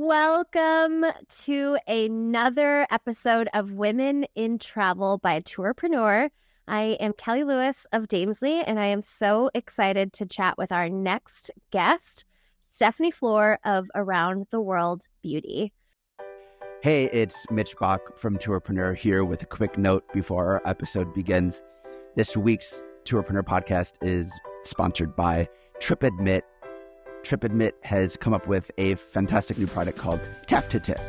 Welcome to another episode of Women in Travel by a Tourpreneur. I am Kelly Lewis of Damesley, and I am so excited to chat with our next guest, Stephanie Flor of Around the World Beauty. Hey, it's Mitch Bach from Tourpreneur here with a quick note before our episode begins. This week's Tourpreneur podcast is sponsored by TripAdmit. TripAdmit has come up with a fantastic new product called Tap to Tip.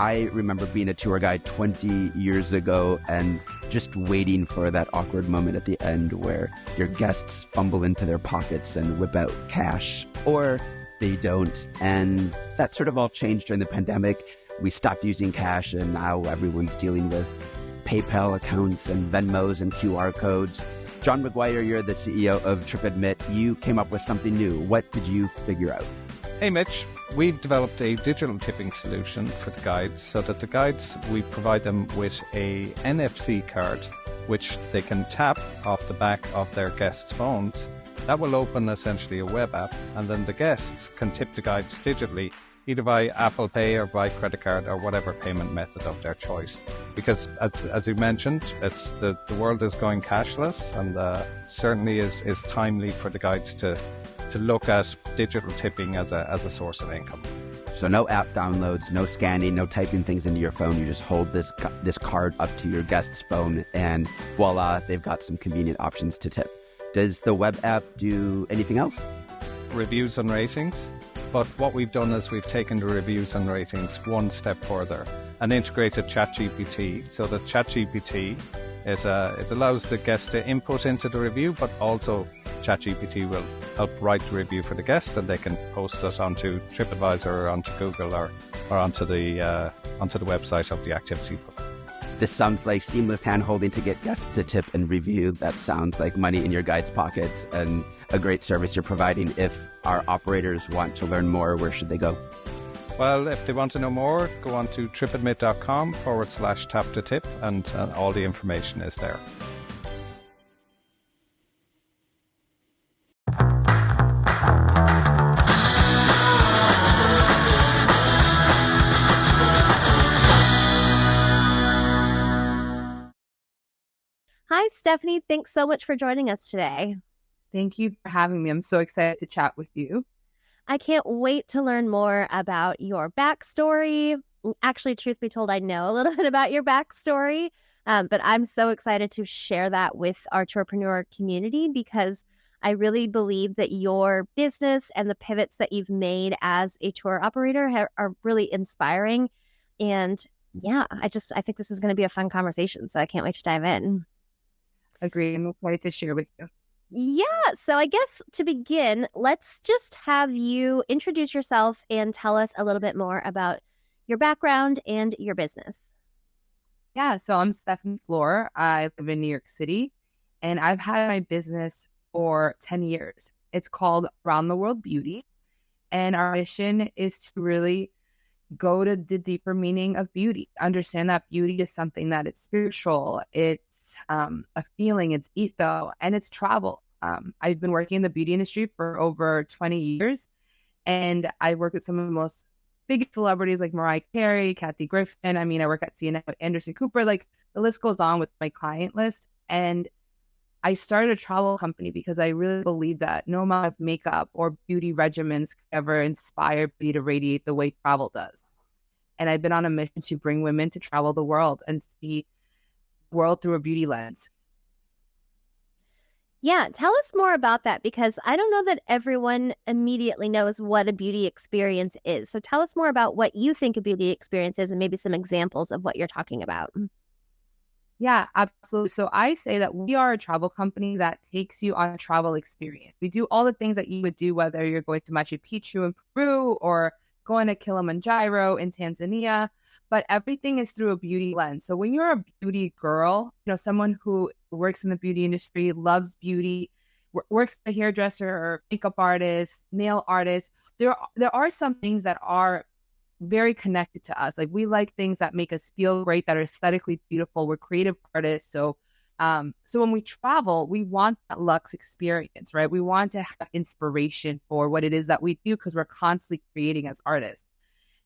I remember being a tour guide 20 years ago and just waiting for that awkward moment at the end where your guests fumble into their pockets and whip out cash, or they don't. And that sort of all changed during the pandemic. We stopped using cash, and now everyone's dealing with PayPal accounts and Venmos and QR codes. John McGuire, you're the CEO of TripAdmit. You came up with something new. What did you figure out? Hey, Mitch. We've developed a digital tipping solution for the guides so that the guides, we provide them with a NFC card, which they can tap off the back of their guests' phones. That will open essentially a web app, and then the guests can tip the guides digitally, either by Apple Pay or by credit card or whatever payment method of their choice. Because as you mentioned, it's the world is going cashless, and certainly is timely for the guides to look at digital tipping as a source of income. So no app downloads, no scanning, no typing things into your phone. You just hold this card up to your guest's phone, and voila, they've got some convenient options to tip. Does the web app do anything else? Reviews and ratings. But what we've done is we've taken the reviews and ratings one step further and integrated ChatGPT. So that ChatGPT it allows the guest to input into the review, but also ChatGPT will help write the review for the guest, and they can post it onto TripAdvisor or onto Google or onto the website of the activity book. This sounds like seamless hand-holding to get guests to tip and review. That sounds like money in your guides' pockets and a great service you're providing. If our operators want to learn more, where should they go? Well, if they want to know more, go on to tripadmit.com/tap to tip, and all the information is there. Hi, Stephanie. Thanks so much for joining us today. Thank you for having me. I'm so excited to chat with you. I can't wait to learn more about your backstory. Actually, truth be told, I know a little bit about your backstory, but I'm so excited to share that with our tourpreneur community because I really believe that your business and the pivots that you've made as a tour operator are really inspiring. And yeah, I think this is going to be a fun conversation, so I can't wait to dive in. Agree. I'm excited to share with you. Yeah. So I guess to begin, let's just have you introduce yourself and tell us a little bit more about your background and your business. Yeah. So I'm Stephanie Flor. I live in New York City, and I've had my business for 10 years. It's called Around the World Beauty. And our mission is to really go to the deeper meaning of beauty. Understand that beauty is something that it's spiritual. It's a feeling, it's ethos, and it's travel. I've been working in the beauty industry for over 20 years, and I work with some of the most biggest celebrities like Mariah Carey, Kathy Griffin. I mean, I work at CNN with Anderson Cooper. Like, the list goes on with my client list. And I started a travel company because I really believe that no amount of makeup or beauty regimens could ever inspire beauty to radiate the way travel does. And I've been on a mission to bring women to travel the world and see the world through a beauty lens. Yeah, tell us more about that, because I don't know that everyone immediately knows what a beauty experience is. So tell us more about what you think a beauty experience is and maybe some examples of what you're talking about. Yeah, absolutely. So I say that we are a travel company that takes you on a travel experience. We do all the things that you would do, whether you're going to Machu Picchu in Peru or going to Kilimanjaro in Tanzania, but everything is through a beauty lens. So when you're a beauty girl, someone who works in the beauty industry, loves beauty, works as a hairdresser or makeup artist, nail artist, there are some things that are very connected to us. Like, we like things that make us feel great, that are aesthetically beautiful. We're creative artists. So when we travel, we want that luxe experience, right? We want to have inspiration for what it is that we do, because we're constantly creating as artists.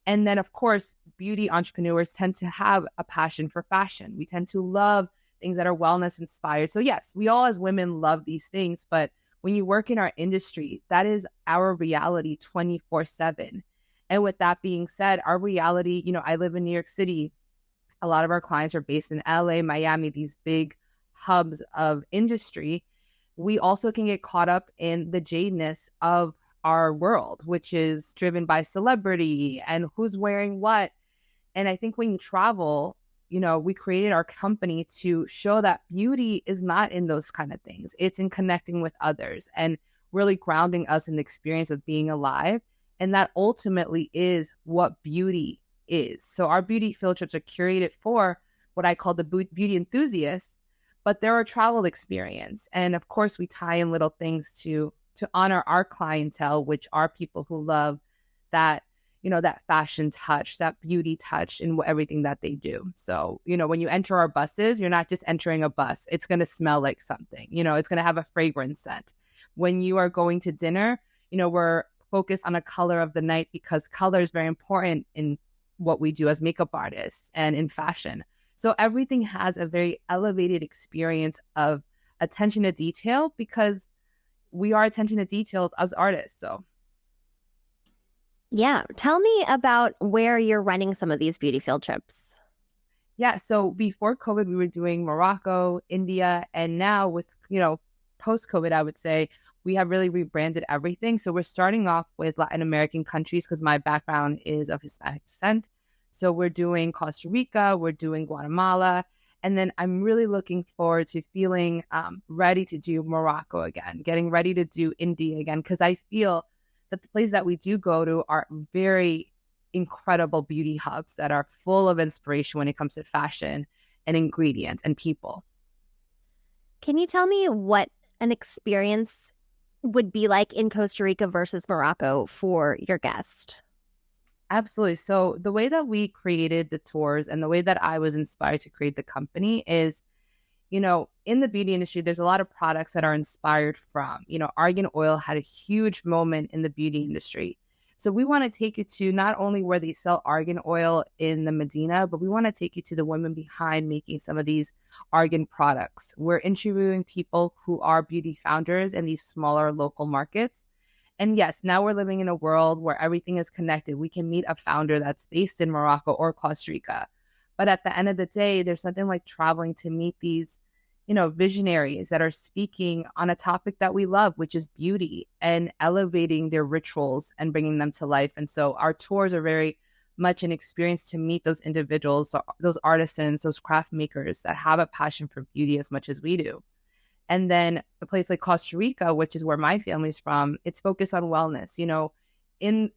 And then, of course, beauty entrepreneurs tend to have a passion for fashion. We tend to love things that are wellness inspired. So yes, we all as women love these things, but when you work in our industry, that is our reality 24/7. And with that being said, our reality, I live in New York City. A lot of our clients are based in LA, Miami, these big hubs of industry. We also can get caught up in the jadedness of our world, which is driven by celebrity and who's wearing what. And I think when you travel, we created our company to show that beauty is not in those kind of things. It's in connecting with others and really grounding us in the experience of being alive. And that ultimately is what beauty is. So our beauty field trips are curated for what I call the beauty enthusiasts, but they're a travel experience. And of course, we tie in little things to honor our clientele, which are people who love that, that fashion touch, that beauty touch in everything that they do. So, when you enter our buses, you're not just entering a bus. It's going to smell like something, it's going to have a fragrance scent. When you are going to dinner, we're focused on a color of the night because color is very important in what we do as makeup artists and in fashion. So everything has a very elevated experience of attention to detail because we are attention to details as artists. So yeah, tell me about where you're running some of these beauty field trips. Yeah, so before COVID, we were doing Morocco, India, and now with, post-COVID, I would say we have really rebranded everything. So we're starting off with Latin American countries because my background is of Hispanic descent. So we're doing Costa Rica, we're doing Guatemala, and then I'm really looking forward to feeling ready to do Morocco again, getting ready to do India again, because I feel that the places that we do go to are very incredible beauty hubs that are full of inspiration when it comes to fashion and ingredients and people. Can you tell me what an experience would be like in Costa Rica versus Morocco for your guest? Absolutely. So the way that we created the tours and the way that I was inspired to create the company is, in the beauty industry, there's a lot of products that are inspired from, argan oil had a huge moment in the beauty industry. So we want to take you to not only where they sell argan oil in the Medina, but we want to take you to the women behind making some of these argan products. We're interviewing people who are beauty founders in these smaller local markets. And yes, now we're living in a world where everything is connected. We can meet a founder that's based in Morocco or Costa Rica. But at the end of the day, there's something like traveling to meet these, visionaries that are speaking on a topic that we love, which is beauty, and elevating their rituals and bringing them to life. And so our tours are very much an experience to meet those individuals, those artisans, those craft makers that have a passion for beauty as much as we do. And then a place like Costa Rica, which is where my family's from, it's focused on wellness.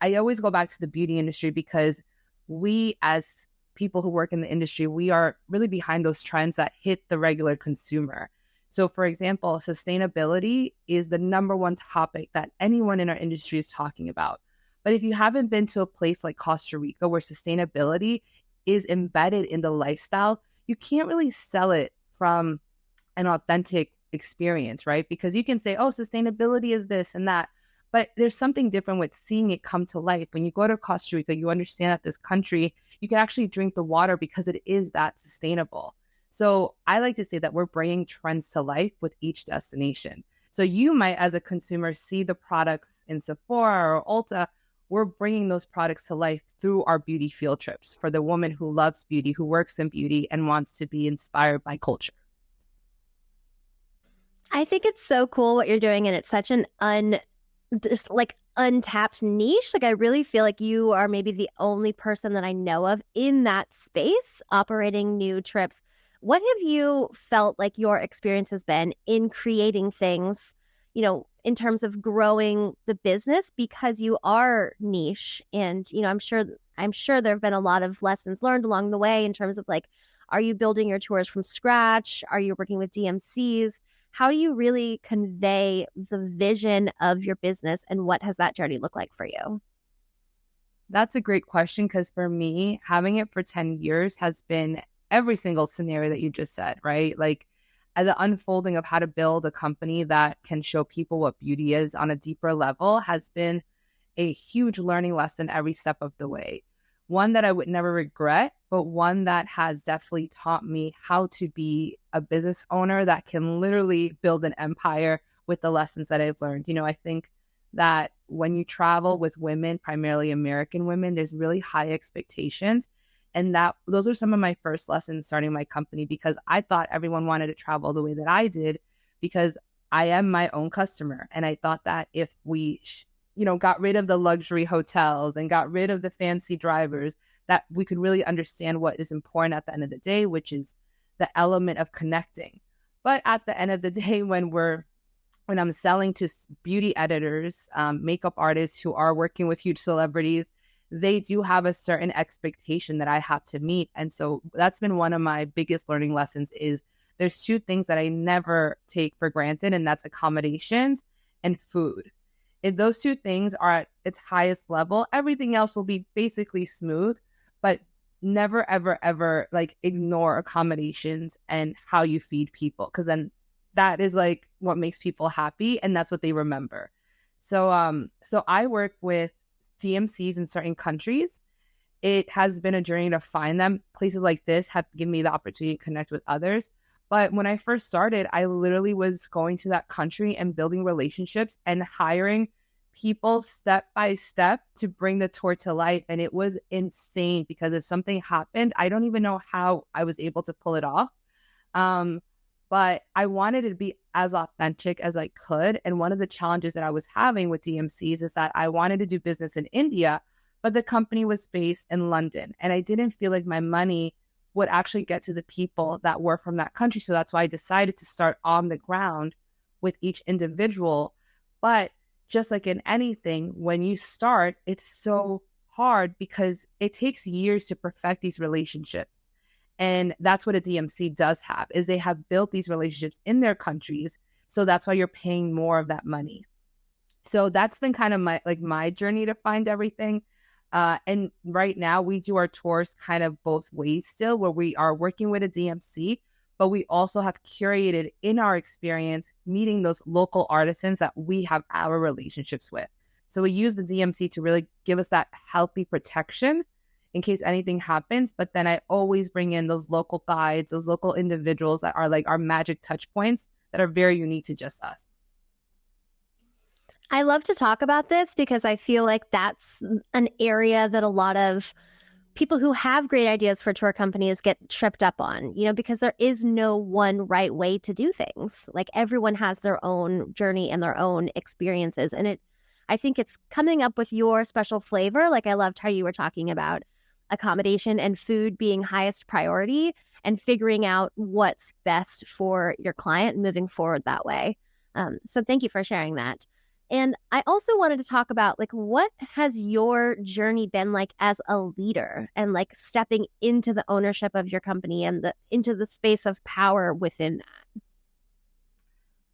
I always go back to the beauty industry because we as people who work in the industry, we are really behind those trends that hit the regular consumer. So for example, sustainability is the number one topic that anyone in our industry is talking about. But if you haven't been to a place like Costa Rica where sustainability is embedded in the lifestyle, you can't really sell it from an authentic experience, right? Because you can say, oh, sustainability is this and that. But there's something different with seeing it come to life. When you go to Costa Rica, you understand that this country, you can actually drink the water because it is that sustainable. So I like to say that we're bringing trends to life with each destination. So you might, as a consumer, see the products in Sephora or Ulta. We're bringing those products to life through our beauty field trips for the woman who loves beauty, who works in beauty and wants to be inspired by culture. I think it's so cool what you're doing, and it's such an untapped niche. Like, I really feel like you are maybe the only person that I know of in that space operating new trips. What have you felt like your experience has been in creating things, in terms of growing the business, because you are niche? And, I'm sure there have been a lot of lessons learned along the way in terms of like, are you building your tours from scratch? Are you working with DMCs? How do you really convey the vision of your business, and what has that journey looked like for you? That's a great question, because for me, having it for 10 years has been every single scenario that you just said, right? Like the unfolding of how to build a company that can show people what beauty is on a deeper level has been a huge learning lesson every step of the way. one that I would never regret, but one that has definitely taught me how to be a business owner that can literally build an empire with the lessons that I've learned. I think that when you travel with women, primarily American women, there's really high expectations. And those are some of my first lessons starting my company, because I thought everyone wanted to travel the way that I did, because I am my own customer. And I thought that if we got rid of the luxury hotels and got rid of the fancy drivers, that we could really understand what is important at the end of the day, which is the element of connecting. But at the end of the day, when I'm selling to beauty editors, makeup artists who are working with huge celebrities, they do have a certain expectation that I have to meet. And so that's been one of my biggest learning lessons is there's two things that I never take for granted, and that's accommodations and food. If those two things are at its highest level, everything else will be basically smooth, but never, ever, ever ignore accommodations and how you feed people. Because then that is what makes people happy, and that's what they remember. So I work with DMCs in certain countries. It has been a journey to find them. Places like this have given me the opportunity to connect with others. But when I first started, I literally was going to that country and building relationships and hiring people step by step to bring the tour to life. And it was insane, because if something happened, I don't even know how I was able to pull it off. But I wanted it to be as authentic as I could. And one of the challenges that I was having with DMCs is that I wanted to do business in India, but the company was based in London. And I didn't feel like my money would actually get to the people that were from that country. So that's why I decided to start on the ground with each individual. But just like in anything, when you start, it's so hard because it takes years to perfect these relationships. And that's what a DMC does have, is they have built these relationships in their countries. So that's why you're paying more of that money. So that's been kind of my journey to find everything. And right now we do our tours kind of both ways still, where we are working with a DMC, but we also have curated in our experience meeting those local artisans that we have our relationships with. So we use the DMC to really give us that healthy protection in case anything happens. But then I always bring in those local guides, those local individuals that are our magic touch points that are very unique to just us. I love to talk about this because I feel like that's an area that a lot of people who have great ideas for tour companies get tripped up on, because there is no one right way to do things. Everyone has their own journey and their own experiences. And I think it's coming up with your special flavor. I loved how you were talking about accommodation and food being highest priority and figuring out what's best for your client and moving forward that way. So thank you for sharing that. And I also wanted to talk about what has your journey been like as a leader and stepping into the ownership of your company and into the space of power within that?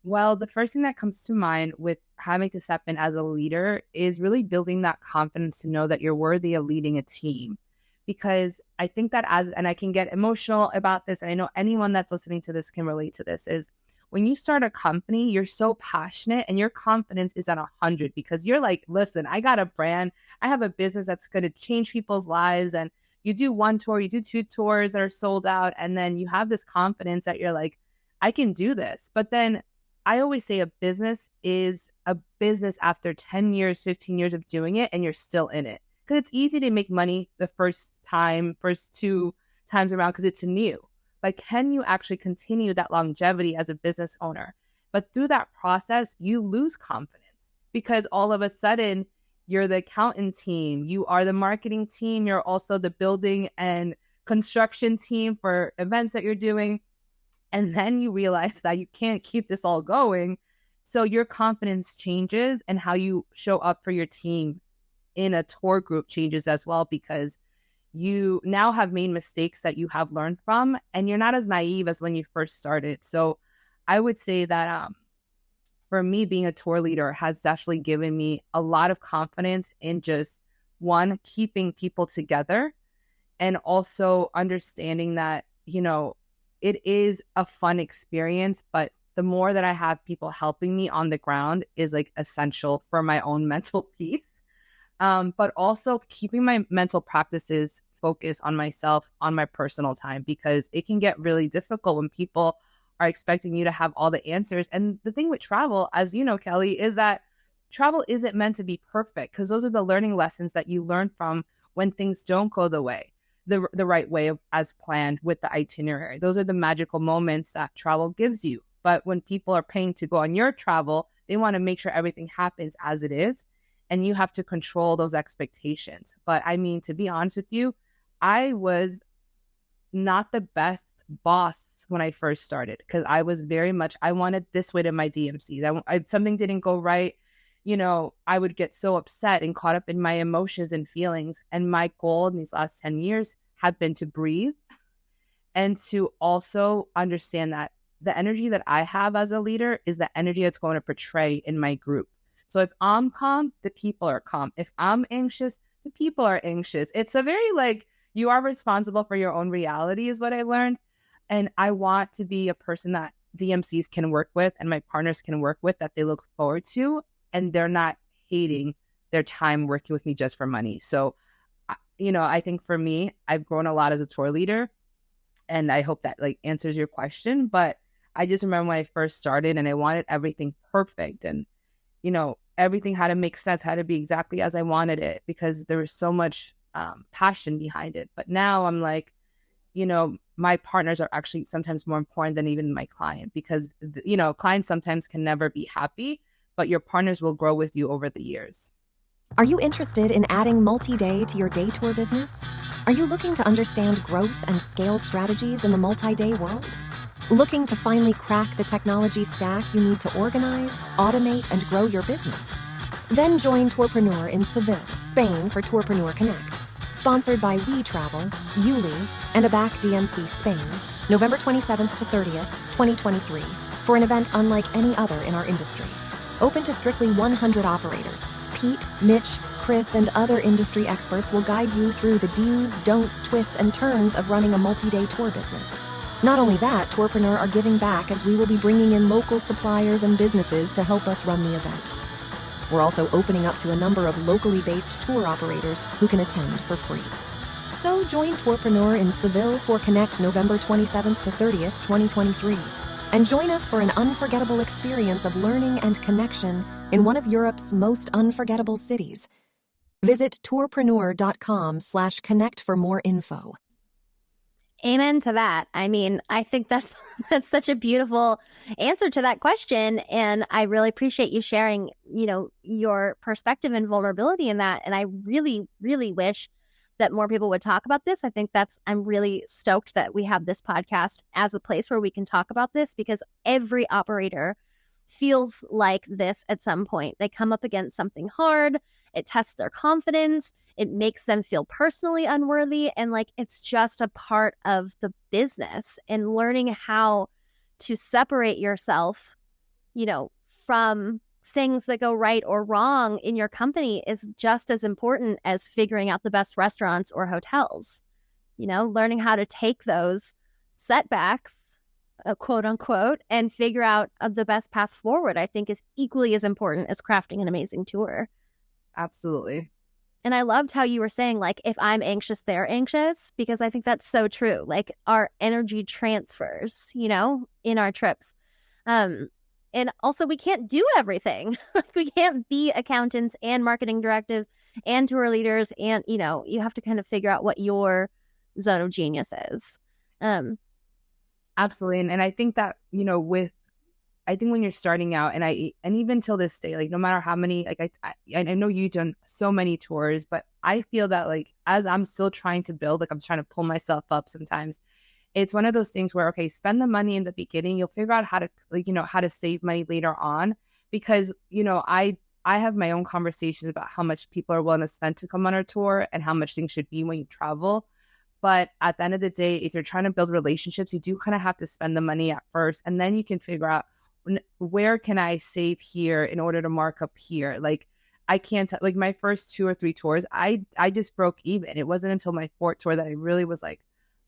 Well, the first thing that comes to mind with having to step in as a leader is really building that confidence to know that you're worthy of leading a team. Because I think that and I can get emotional about this, and I know anyone that's listening to this can relate to this, is when you start a company, you're so passionate and your confidence is at 100 because you're listen, I got a brand. I have a business that's going to change people's lives. And you do one tour, you do two tours that are sold out. And then you have this confidence that you're I can do this. But then I always say a business is a business after 10 years, 15 years of doing it, and you're still in it. Because it's easy to make money the first two times around because it's new. But can you actually continue that longevity as a business owner? But through that process, you lose confidence because all of a sudden you're the accountant team, you are the marketing team, you're also the building and construction team for events that you're doing. And then you realize that you can't keep this all going. So your confidence changes and how you show up for your team in a tour group changes as well, because you now have made mistakes that you have learned from, and you're not as naive as when you first started. So I would say that for me, being a tour leader has definitely given me a lot of confidence in just, one, keeping people together, and also understanding that, it is a fun experience, but the more that I have people helping me on the ground is essential for my own mental peace. but also keeping my mental practices focused on myself, on my personal time, because it can get really difficult when people are expecting you to have all the answers. And the thing with travel, as you know, Kelly, is that travel isn't meant to be perfect, because those are the learning lessons that you learn from when things don't go the right way as planned with the itinerary. Those are the magical moments that travel gives you. But when people are paying to go on your travel, they want to make sure everything happens as it is. And you have to control those expectations. But I mean, to be honest with you, I was not the best boss when I first started, because I was very much, I wanted this way to my DMCs. Something didn't go right. I would get so upset and caught up in my emotions and feelings. And my goal in these last 10 years have been to breathe and to also understand that the energy that I have as a leader is the energy that's going to portray in my group. So if I'm calm, the people are calm. If I'm anxious, the people are anxious. It's a very you are responsible for your own reality is what I learned. And I want to be a person that DMCs can work with and my partners can work with, that they look forward to, and they're not hating their time working with me just for money. So, I think for me, I've grown a lot as a tour leader, and I hope that answers your question. But I just remember when I first started and I wanted everything perfect, and, everything had to make sense, had to be exactly as I wanted it, because there was so much passion behind it. But now I'm my partners are actually sometimes more important than even my client, because, clients sometimes can never be happy, but your partners will grow with you over the years. Are you interested in adding multi-day to your day tour business? Are you looking to understand growth and scale strategies in the multi-day world? Looking to finally crack the technology stack you need to organize, automate, and grow your business? Then join Tourpreneur in Seville, Spain for Tourpreneur Connect. Sponsored by We Travel, Yuli, and ABAC DMC Spain, November 27th to 30th, 2023, for an event unlike any other in our industry. Open to strictly 100 operators. Pete, Mitch, Chris, and other industry experts will guide you through the do's, don'ts, twists, and turns of running a multi-day tour business. Not only that, Tourpreneur are giving back, as we will be bringing in local suppliers and businesses to help us run the event. We're also opening up to a number of locally based tour operators who can attend for free. So join Tourpreneur in Seville for Connect November 27th to 30th, 2023. And join us for an unforgettable experience of learning and connection in one of Europe's most unforgettable cities. Visit tourpreneur.com/connect for more info. Amen to that. I mean, I think that's such a beautiful answer to that question. And I really appreciate you sharing, your perspective and vulnerability in that. And I really, really wish that more people would talk about this. I'm really stoked that we have this podcast as a place where we can talk about this, because every operator feels like this at some point. They come up against something hard. It tests their confidence. It makes them feel personally unworthy. And it's just a part of the business, and learning how to separate yourself, from things that go right or wrong in your company is just as important as figuring out the best restaurants or hotels. Learning how to take those setbacks, quote unquote, and figure out the best path forward, I think is equally as important as crafting an amazing tour. Absolutely. And I loved how you were saying, if I'm anxious, they're anxious, because I think that's so true. Our energy transfers, in our trips. And also, we can't do everything. We can't be accountants and marketing directives and tour leaders. And, you have to kind of figure out what your zone of genius is. Absolutely. And I think that, I think when you're starting out, and even till this day, no matter how many, I know you've done so many tours, but I feel that as I'm still trying to build, I'm trying to pull myself up sometimes. It's one of those things where, okay, spend the money in the beginning. You'll figure out how to, how to save money later on, because, I have my own conversations about how much people are willing to spend to come on our tour and how much things should be when you travel. But at the end of the day, if you're trying to build relationships, you do kind of have to spend the money at first, and then you can figure out, where can I save here in order to mark up here? I can't my first 2 or 3 tours, I just broke even. It wasn't until my 4th tour that I really was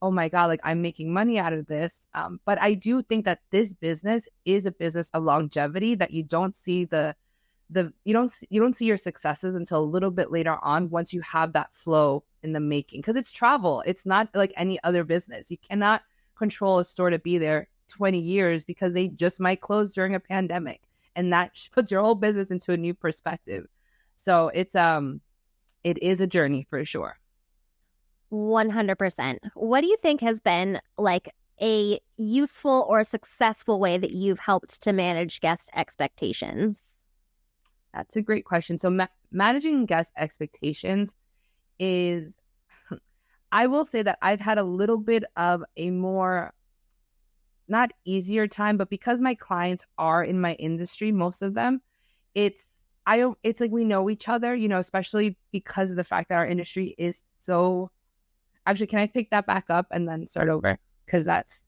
oh my God, I'm making money out of this. But I do think that this business is a business of longevity, that you don't see the you don't see your successes until a little bit later on, once you have that flow in the making, because it's travel. It's not like any other business. You cannot control a store to be there 20 years because they just might close during a pandemic, and that puts your whole business into a new perspective. So it is a journey for sure. 100%. What do you think has been like a useful or successful way that you've helped to manage guest expectations? That's a great question. So managing guest expectations is, I will say that I've had a little bit of a more, not easier time, but because my clients are in my industry, most of them, it's like we know each other, especially because of the fact that our industry is so. Actually, can I pick that back up and then start over? Because that's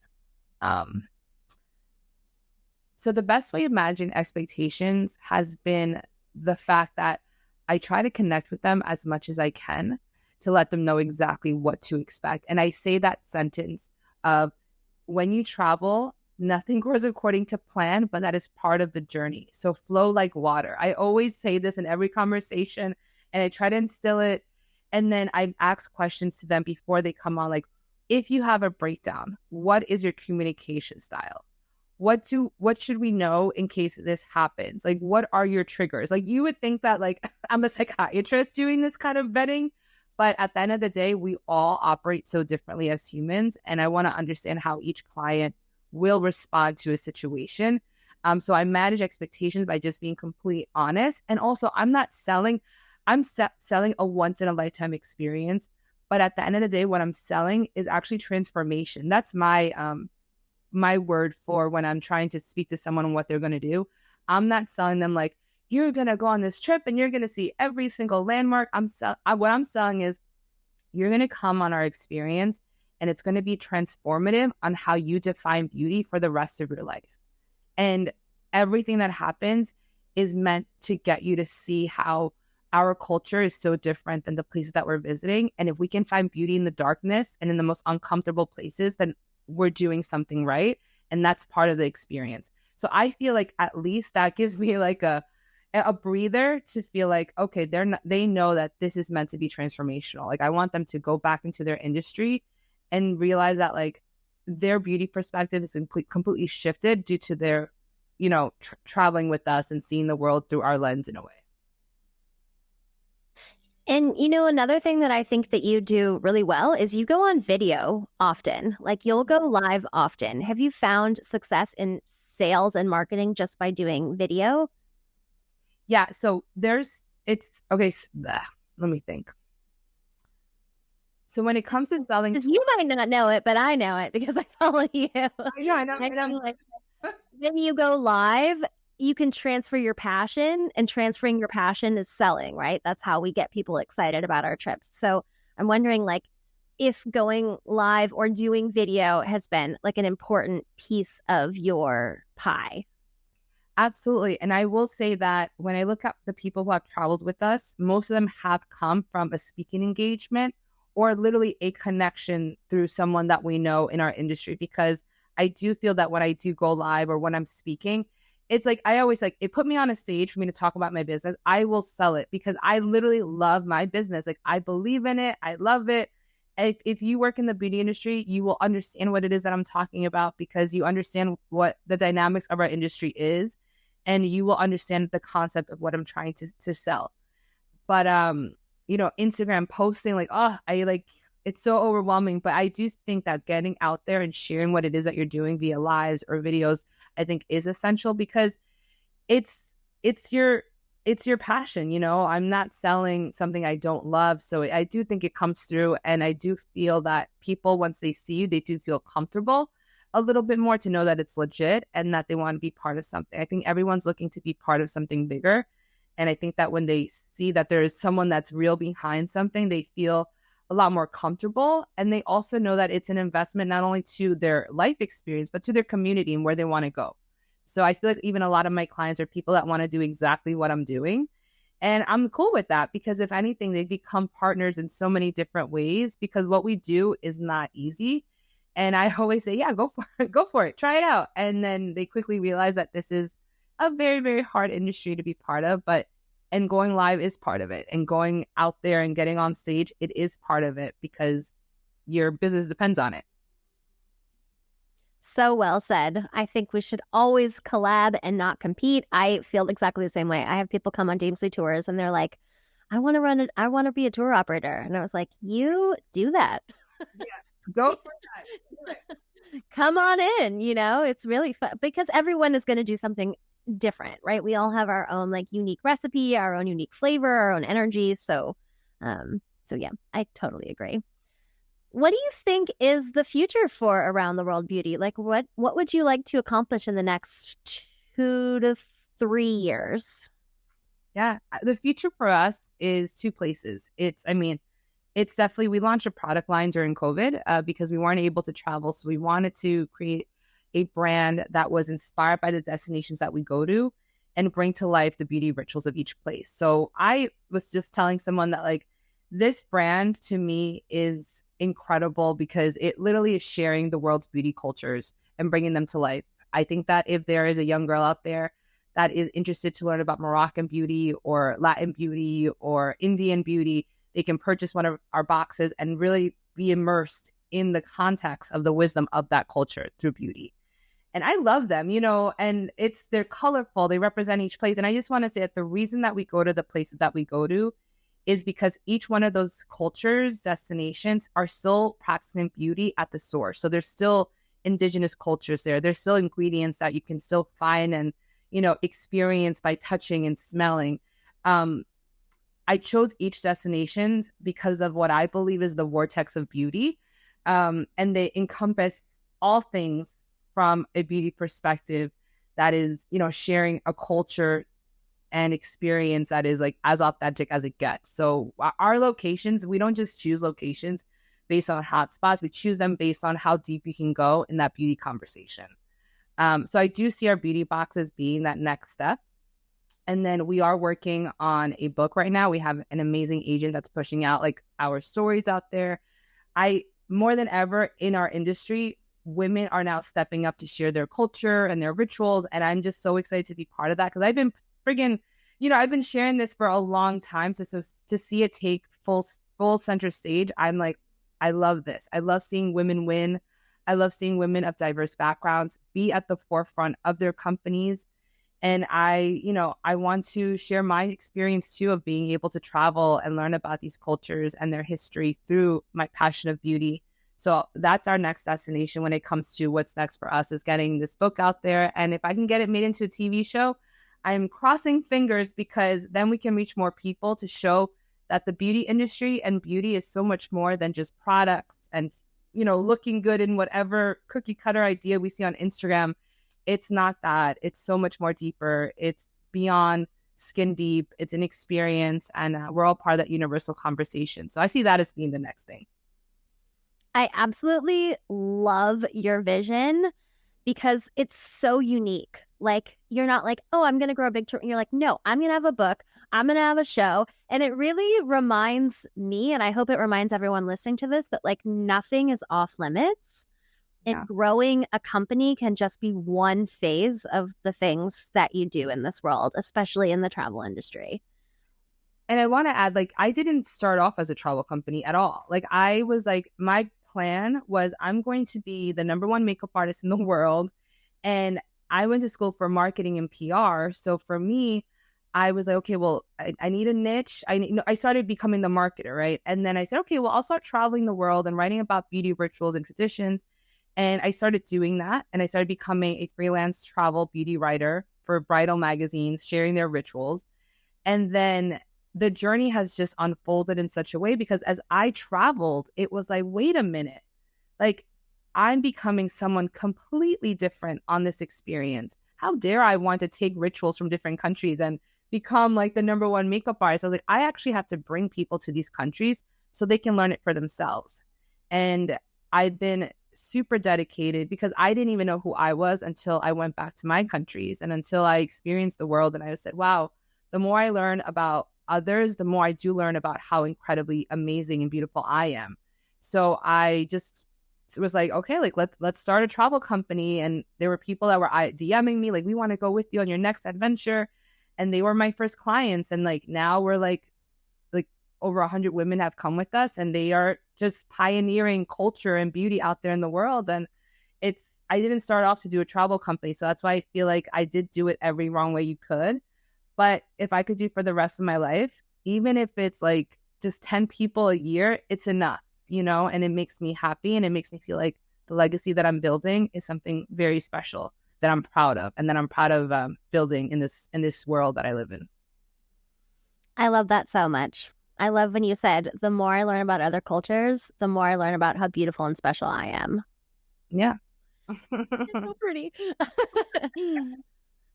so the best way of managing expectations has been the fact that I try to connect with them as much as I can to let them know exactly what to expect. And I say that sentence of, when you travel, nothing goes according to plan, but that is part of the journey. So flow like water. I always say this in every conversation, and I try to instill it. And then I ask questions to them before they come on, like, if you have a breakdown, what is your communication style? What should we know in case this happens? Like, what are your triggers? Like, you would think that, like, I'm a psychiatrist doing this kind of vetting, but at the end of the day, we all operate so differently as humans. And I want to understand how each client will respond to a situation. So I manage expectations by just being completely honest. And also, I'm not selling. I'm selling a once in a lifetime experience. But at the end of the day, what I'm selling is actually transformation. That's my word for when I'm trying to speak to someone on what they're going to do. I'm not selling them like, you're going to go on this trip and you're going to see every single landmark. What I'm selling is, you're going to come on our experience, and it's going to be transformative on how you define beauty for the rest of your life. And everything that happens is meant to get you to see how our culture is so different than the places that we're visiting. And if we can find beauty in the darkness and in the most uncomfortable places, then we're doing something right. And that's part of the experience. So I feel like at least that gives me like a breather to feel like, okay, they know that this is meant to be transformational. Like, I want them to go back into their industry and realize that, like, their beauty perspective is completely shifted due to their, traveling with us and seeing the world through our lens in a way. And, another thing that I think that you do really well is you go on video often. Like, you'll go live often. Have you found success in sales and marketing just by doing video? Yeah. So okay. Let me think. So when it comes to selling, you might not know it, but I know it because I follow you. I know. Like, when you go live, you can transfer your passion, and transferring your passion is selling, right? That's how we get people excited about our trips. So I'm wondering, like, if going live or doing video has been like an important piece of your pie. Absolutely. And I will say that when I look at the people who have traveled with us, most of them have come from a speaking engagement or literally a connection through someone that we know in our industry. Because I do feel that when I do go live or when I'm speaking, it's like, I always like, it put me on a stage for me to talk about my business. I will sell it because I literally love my business. Like, I believe in it. I love it. If you work in the beauty industry, you will understand what it is that I'm talking about, because you understand what the dynamics of our industry is, and you will understand the concept of what I'm trying to sell. But, Instagram posting, like, it's so overwhelming. But I do think that getting out there and sharing what it is that you're doing via lives or videos, I think is essential, because it's your passion. I'm not selling something I don't love. So I do think it comes through. And I do feel that people, once they see you, they do feel comfortable a little bit more to know that it's legit and that they want to be part of something. I think everyone's looking to be part of something bigger. And I think that when they see that there is someone that's real behind something, they feel a lot more comfortable. And they also know that it's an investment not only to their life experience, but to their community and where they want to go. So I feel like even a lot of my clients are people that want to do exactly what I'm doing. And I'm cool with that, because if anything, they become partners in so many different ways, because what we do is not easy. And I always say, yeah, go for it, try it out. And then they quickly realize that this is a very, very hard industry to be part of, and going live is part of it. And going out there and getting on stage, it is part of it because your business depends on it. So well said. I think we should always collab and not compete. I feel exactly the same way. I have people come on Damesley tours and they're like, I want to be a tour operator. And I was like, you do that. Yeah, go for that. Do it. Come on in. It's really fun because everyone is going to do something different, right? We all have our own like unique recipe, our own unique flavor, our own energy. So yeah, I totally agree. What do you think is the future for Around the World Beauty? Like what would you like to accomplish in the next 2 to 3 years? Yeah, the future for us is 2 places. It's definitely, we launched a product line during COVID because we weren't able to travel. So we wanted to create a brand that was inspired by the destinations that we go to and bring to life the beauty rituals of each place. So I was just telling someone that like this brand to me is incredible because it literally is sharing the world's beauty cultures and bringing them to life. I think that if there is a young girl out there that is interested to learn about Moroccan beauty or Latin beauty or Indian beauty, they can purchase one of our boxes and really be immersed in the context of the wisdom of that culture through beauty. And I love them, and they're colorful. They represent each place. And I just want to say that the reason that we go to the places that we go to is because each one of those cultures, destinations are still practicing beauty at the source. So there's still indigenous cultures there. There's still ingredients that you can still find and, experience by touching and smelling. I chose each destination because of what I believe is the vortex of beauty. And they encompass all things from a beauty perspective that is, sharing a culture and experience that is like as authentic as it gets. So our locations, we don't just choose locations based on hotspots. We choose them based on how deep we can go in that beauty conversation. So I do see our beauty boxes being that next step. And then we are working on a book right now. We have an amazing agent that's pushing out like our stories out there. More than ever in our industry, women are now stepping up to share their culture and their rituals. And I'm just so excited to be part of that because I've been I've been sharing this for a long time. So to see it take full center stage, I'm like, I love this. I love seeing women win. I love seeing women of diverse backgrounds be at the forefront of their companies. And I want to share my experience too of being able to travel and learn about these cultures and their history through my passion of beauty. So that's our next destination when it comes to what's next for us is getting this book out there. And if I can get it made into a TV show, I'm crossing fingers because then we can reach more people to show that the beauty industry and beauty is so much more than just products and, looking good in whatever cookie cutter idea we see on Instagram. It's not that. It's so much more deeper. It's beyond skin deep. It's an experience. And we're all part of that universal conversation. So I see that as being the next thing. I absolutely love your vision because it's so unique. Like, you're not like, oh, I'm going to grow a big tour. You're like, no, I'm going to have a book. I'm going to have a show. And it really reminds me, and I hope it reminds everyone listening to this, that like nothing is off limits. And growing a company can just be one phase of the things that you do in this world, especially in the travel industry. And I want to add, like, I didn't start off as a travel company at all. Like, I was like, my plan was I'm going to be the #1 makeup artist in the world. And I went to school for marketing and PR. So for me, I was like, okay, well, I need a niche. I started becoming the marketer, right? And then I said, okay, well, I'll start traveling the world and writing about beauty rituals and traditions. And I started doing that. And I started becoming a freelance travel beauty writer for bridal magazines, sharing their rituals. And then the journey has just unfolded in such a way because as I traveled, it was like, wait a minute, like I'm becoming someone completely different on this experience. How dare I want to take rituals from different countries and become like the #1 makeup artist? I was like, I actually have to bring people to these countries so they can learn it for themselves. And I've been super dedicated because I didn't even know who I was until I went back to my countries and until I experienced the world. And I said, wow, the more I learn about others, the more I do learn about how incredibly amazing and beautiful I am. So I just was like, okay, like let's start a travel company. And there were people that were DMing me like, we want to go with you on your next adventure. And they were my first clients. And like now we're like over 100 women have come with us, and they are just pioneering culture and beauty out there in the world. And I didn't start off to do a travel company. So that's why I feel like I did do it every wrong way you could. But if I could do for the rest of my life, even if it's like just 10 people a year, it's enough, and it makes me happy. And it makes me feel like the legacy that I'm building is something very special that I'm proud of, and that I'm proud of building in this world that I live in. I love that so much. I love when you said, the more I learn about other cultures, the more I learn about how beautiful and special I am. Yeah. It's so pretty.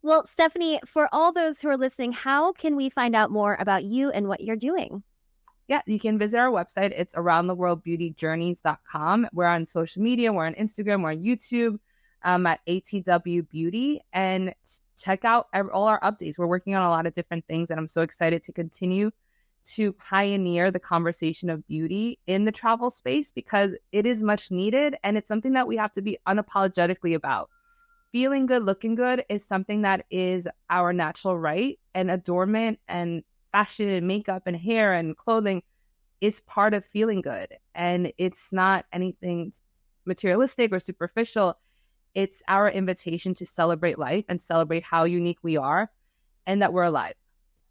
Well, Stephanie, for all those who are listening, how can we find out more about you and what you're doing? Yeah, you can visit our website. It's aroundtheworldbeautyjourneys.com. We're on social media. We're on Instagram. We're on YouTube at ATW Beauty. And check out all our updates. We're working on a lot of different things, and I'm so excited to continue to pioneer the conversation of beauty in the travel space, because it is much needed, and it's something that we have to be unapologetically about. Feeling good, looking good is something that is our natural right, and adornment and fashion and makeup and hair and clothing is part of feeling good. And it's not anything materialistic or superficial. It's our invitation to celebrate life and celebrate how unique we are and that we're alive.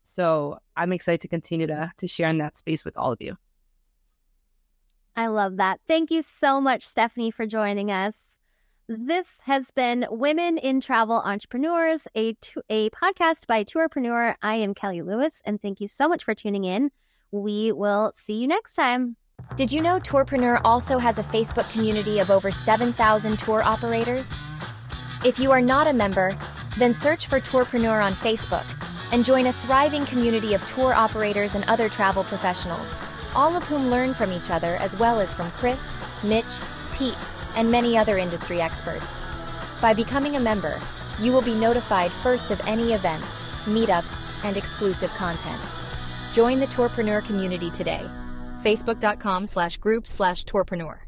So I'm excited to continue to share in that space with all of you. I love that. Thank you so much, Stephanie, for joining us. This has been Women in Travel Entrepreneurs, a podcast by Tourpreneur. I am Kelly Lewis, and thank you so much for tuning in. We will see you next time. Did you know Tourpreneur also has a Facebook community of over 7,000 tour operators? If you are not a member, then search for Tourpreneur on Facebook and join a thriving community of tour operators and other travel professionals, all of whom learn from each other as well as from Chris, Mitch, Pete, and many other industry experts. By becoming a member, you will be notified first of any events, meetups, and exclusive content. Join the Tourpreneur community today. Facebook.com/group/Tourpreneur.